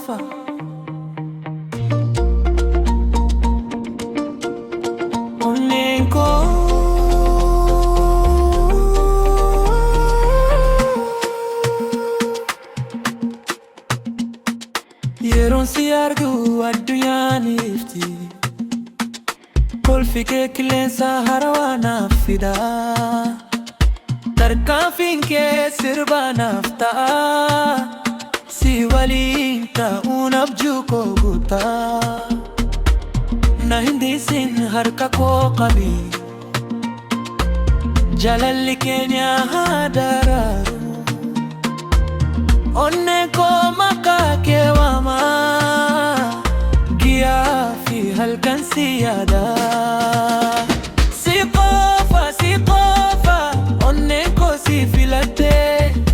qofa. Onneen koo yeroon si argu addunyaan ifti. Kolfi kee qilleensa haarawaa naaf fida. Tarkaanfiin kee sirba naaf ta'a. Si waliin ta'uun abjuu koo guutaa. Na hindisin harka koo qabi. Jaalalli keenya haa daraaru. Onneen koo maqaa kee waama. Guyyaa fi halkan si yaada. Si qofa onneen koo si filatte.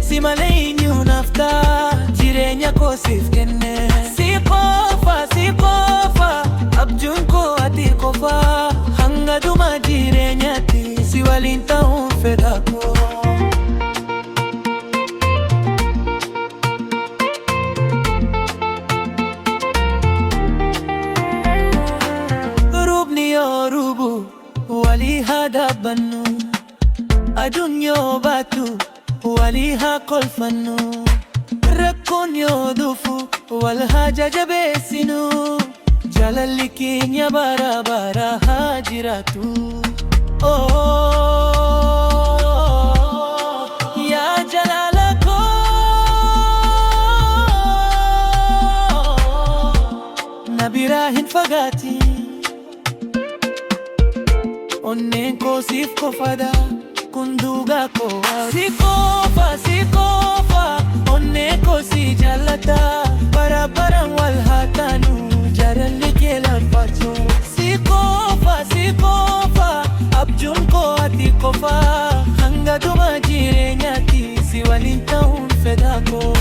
Si malee eenyu naaf ta'a jireenya koo siif kenne. Si qofa abjuun koo ati qofa. Hanga dhuma jireenyaatti si waliin ta'uun fedha koo. Walii haa dhaabbannu, aduun yoo baatu walii haa kolfannu. Rakkoon yoo dhufu wal haa jajabeessinu. Jaalalli keenya bara bara haa jiraatu. Yaa jaalala koo na biraa hin fagaatin. Onneen koo siif qofadha kun dhugaa koo. Si qofa onneen koo si jaallata. Bara baraan wal haa taanu jaalalli kee lamfaatu. Si qofa abjuun koo ati qofa. Hanga dhuma jireenyaatti si waliin ta'uun fedha koo.